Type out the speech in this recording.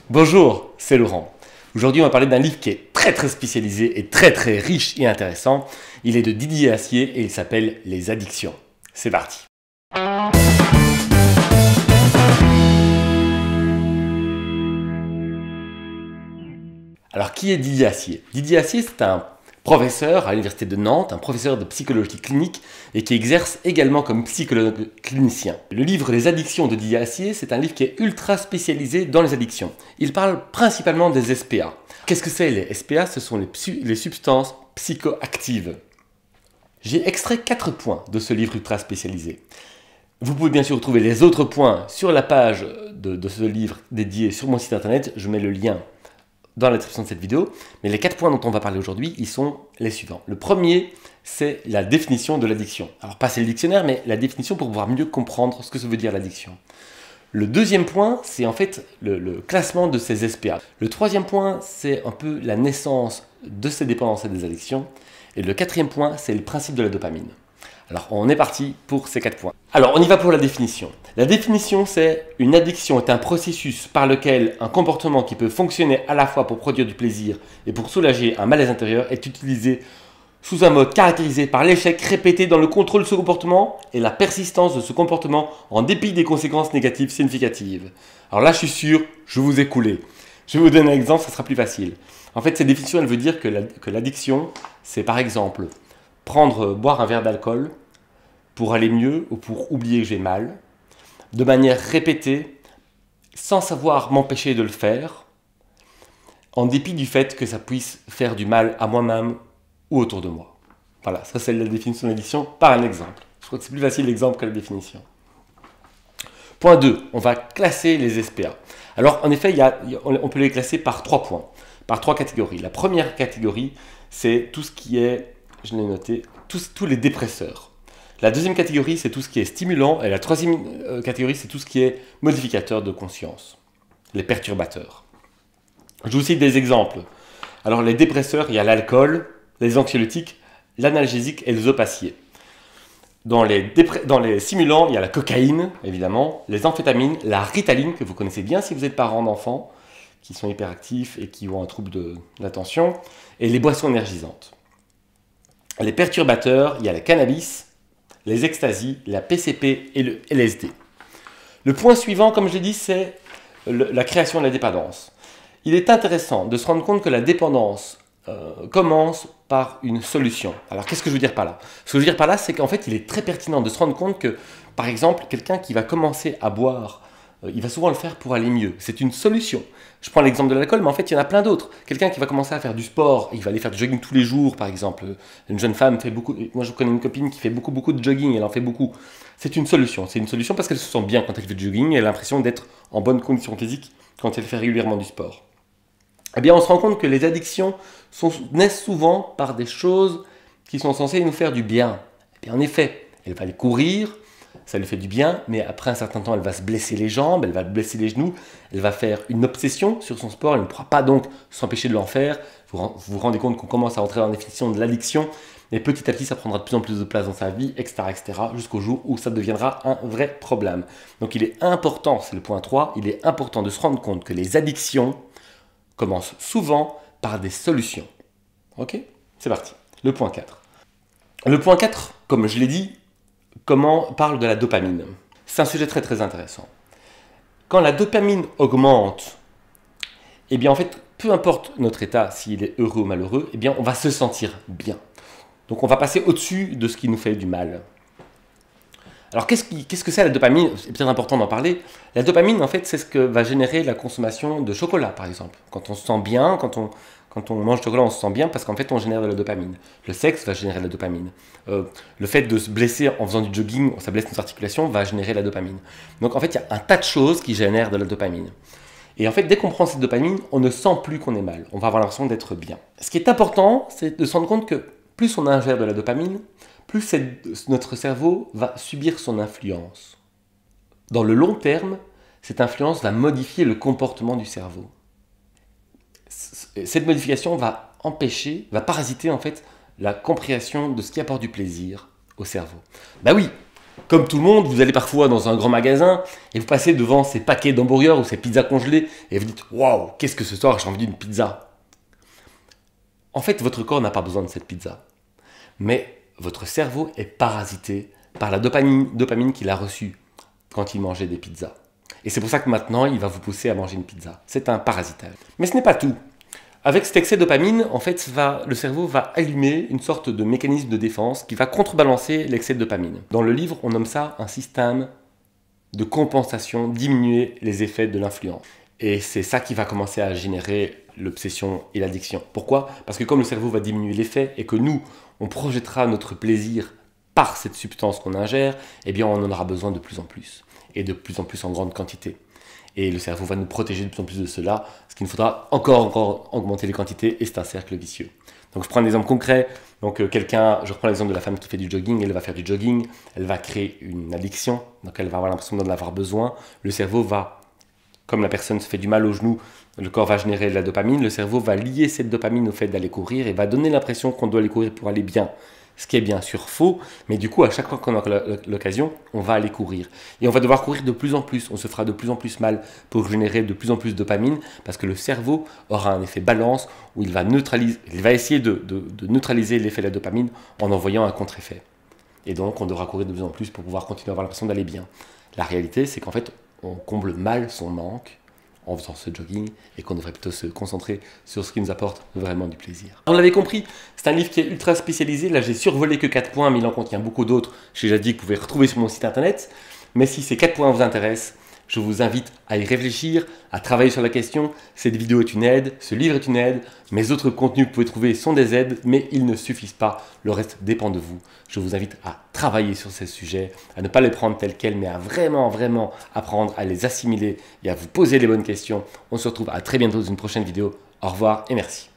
Bonjour, c'est Laurent. Aujourd'hui, on va parler d'un livre qui est très spécialisé et très riche et intéressant. Il est de Didier Assier et il s'appelle Les addictions. C'est parti. Alors, qui est Didier Assier? Didier Assier, c'est un professeur à l'université de Nantes, un professeur de psychologie clinique et qui exerce également comme psychologue clinicien. Le livre Les addictions de Didier Assier, c'est un livre qui est ultra spécialisé dans les addictions. Il parle principalement des SPA. Qu'est-ce que c'est les SPA? Ce sont les substances psychoactives. J'ai extrait 4 points de ce livre ultra spécialisé. Vous pouvez bien sûr trouver les autres points sur la page de ce livre dédié sur mon site internet. Je mets le lien dans la description de cette vidéo, mais les 4 points dont on va parler aujourd'hui, ils sont les suivants. Le premier, c'est la définition de l'addiction. Alors pas c'est le dictionnaire, mais la définition pour pouvoir mieux comprendre ce que ça veut dire l'addiction. Le deuxième point, c'est en fait le classement de ces SPA. Le troisième point, c'est un peu la naissance de ces dépendances et des addictions. Et le quatrième point, c'est le principe de la dopamine. Alors, on est parti pour ces 4 points. Alors, on y va pour la définition. La définition, c'est une addiction est un processus par lequel un comportement qui peut fonctionner à la fois pour produire du plaisir et pour soulager un malaise intérieur est utilisé sous un mode caractérisé par l'échec répété dans le contrôle de ce comportement et la persistance de ce comportement en dépit des conséquences négatives significatives. Alors là, je suis sûr, je vous ai coulé. Je vais vous donner un exemple, ça sera plus facile. En fait, cette définition, elle veut dire que l'addiction, c'est par exemple boire un verre d'alcool pour aller mieux ou pour oublier que j'ai mal, de manière répétée, sans savoir m'empêcher de le faire, en dépit du fait que ça puisse faire du mal à moi-même ou autour de moi. Voilà, ça c'est la définition d'addiction par un exemple. Je crois que c'est plus facile l'exemple que la définition. Point 2, on va classer les SPA. Alors en effet, on peut les classer par 3 points, par 3 catégories. La première catégorie, c'est tout ce qui est, je l'ai noté, tous les dépresseurs. La deuxième catégorie, c'est tout ce qui est stimulant. Et la troisième catégorie, c'est tout ce qui est modificateur de conscience, les perturbateurs. Je vous cite des exemples. Alors les dépresseurs, il y a l'alcool, les anxiolytiques, l'analgésique et les opaciers. Dans les stimulants, il y a la cocaïne, évidemment, les amphétamines, la ritaline, que vous connaissez bien si vous êtes parent d'enfants, qui sont hyperactifs et qui ont un trouble de l'attention, et les boissons énergisantes. Les perturbateurs, il y a la cannabis, les extasies, la PCP et le LSD. Le point suivant, comme je l'ai dit, c'est la création de la dépendance. Il est intéressant de se rendre compte que la dépendance commence par une solution. Alors, qu'est-ce que je veux dire par là? Ce que je veux dire par là, c'est qu'en fait, il est très pertinent de se rendre compte que, par exemple, quelqu'un qui va commencer à boire, il va souvent le faire pour aller mieux. C'est une solution. Je prends l'exemple de l'alcool, mais en fait, il y en a plein d'autres. Quelqu'un qui va commencer à faire du sport, il va aller faire du jogging tous les jours, par exemple. Une jeune femme fait beaucoup... Moi, je connais une copine qui fait beaucoup de jogging, elle en fait beaucoup. C'est une solution. C'est une solution parce qu'elle se sent bien quand elle fait du jogging, elle a l'impression d'être en bonne condition physique quand elle fait régulièrement du sport. Eh bien, on se rend compte que les addictions naissent souvent par des choses qui sont censées nous faire du bien. Eh bien, en effet, elle va aller courir, ça lui fait du bien, mais après un certain temps, elle va se blesser les jambes, elle va blesser les genoux, elle va faire une obsession sur son sport, elle ne pourra pas donc s'empêcher de l'en faire. Vous vous rendez compte qu'on commence à entrer dans la définition de l'addiction, et petit à petit, ça prendra de plus en plus de place dans sa vie, etc., jusqu'au jour où ça deviendra un vrai problème. Donc il est important, c'est le point 3, il est important de se rendre compte que les addictions commencent souvent par des solutions. Ok? C'est parti. Le point 4. Le point 4, comme je l'ai dit, parle de la dopamine. C'est un sujet très intéressant. Quand la dopamine augmente, eh bien en fait, peu importe notre état, s'il est heureux ou malheureux, eh bien on va se sentir bien. Donc on va passer au-dessus de ce qui nous fait du mal. Alors qu'est-ce que c'est la dopamine? C'est peut-être important d'en parler. La dopamine, en fait, c'est ce que va générer la consommation de chocolat, par exemple. Quand on se sent bien, quand on mange du chocolat, on se sent bien parce qu'en fait, on génère de la dopamine. Le sexe va générer de la dopamine. Le fait de se blesser en faisant du jogging, ça blesse nos articulations, va générer de la dopamine. Donc en fait, il y a un tas de choses qui génèrent de la dopamine. Et en fait, dès qu'on prend cette dopamine, on ne sent plus qu'on est mal. On va avoir l'impression d'être bien. Ce qui est important, c'est de se rendre compte que plus on ingère de la dopamine, plus notre cerveau va subir son influence. Dans le long terme, cette influence va modifier le comportement du cerveau. Cette modification va parasiter en fait la compréhension de ce qui apporte du plaisir au cerveau. Bah oui, Comme tout le monde, vous allez parfois dans un grand magasin et vous passez devant ces paquets d'hamburgers ou ces pizzas congelées et vous dites « Waouh, qu'est-ce que ce soir j'ai envie d'une pizza ?» En fait, votre corps n'a pas besoin de cette pizza. Mais votre cerveau est parasité par la dopamine qu'il a reçue quand il mangeait des pizzas. Et c'est pour ça que maintenant, il va vous pousser à manger une pizza. C'est un parasitage. Mais ce n'est pas tout. Avec cet excès de dopamine, en fait, le cerveau va allumer une sorte de mécanisme de défense qui va contrebalancer l'excès de dopamine. Dans le livre, on nomme ça un système de compensation, diminuer les effets de l'influence. Et c'est ça qui va commencer à générer l'obsession et l'addiction. Pourquoi? Parce que comme le cerveau va diminuer l'effet et que nous, on projettera notre plaisir par cette substance qu'on ingère, eh bien on en aura besoin de plus en plus. Et de plus en plus en grande quantité. Et le cerveau va nous protéger de plus en plus de cela, ce qu'il nous faudra encore augmenter les quantités, et c'est un cercle vicieux. Donc je prends un exemple concret, je reprends l'exemple de la femme qui fait du jogging, elle va faire du jogging, elle va créer une addiction, donc elle va avoir l'impression d'en avoir besoin, le cerveau va, comme la personne se fait du mal au genou, le corps va générer de la dopamine, le cerveau va lier cette dopamine au fait d'aller courir et va donner l'impression qu'on doit aller courir pour aller bien. Ce qui est bien sûr faux, mais du coup, à chaque fois qu'on a l'occasion, on va aller courir. Et on va devoir courir de plus en plus, on se fera de plus en plus mal pour générer de plus en plus de dopamine, parce que le cerveau aura un effet balance où il va essayer de neutraliser l'effet de la dopamine en envoyant un contre-effet. Et donc, on devra courir de plus en plus pour pouvoir continuer à avoir l'impression d'aller bien. La réalité, c'est qu'en fait, on comble mal son manque en faisant ce jogging et qu'on devrait plutôt se concentrer sur ce qui nous apporte vraiment du plaisir. Vous l'avez compris, c'est un livre qui est ultra spécialisé. Là, j'ai survolé que 4 points, mais il en contient beaucoup d'autres. J'ai déjà dit que vous pouvez retrouver sur mon site internet. Mais si ces 4 points vous intéressent, je vous invite à y réfléchir, à travailler sur la question. Cette vidéo est une aide, ce livre est une aide. Mes autres contenus que vous pouvez trouver sont des aides, mais ils ne suffisent pas. Le reste dépend de vous. Je vous invite à travailler sur ces sujets, à ne pas les prendre tels quels, mais à vraiment apprendre à les assimiler et à vous poser les bonnes questions. On se retrouve à très bientôt dans une prochaine vidéo. Au revoir et merci.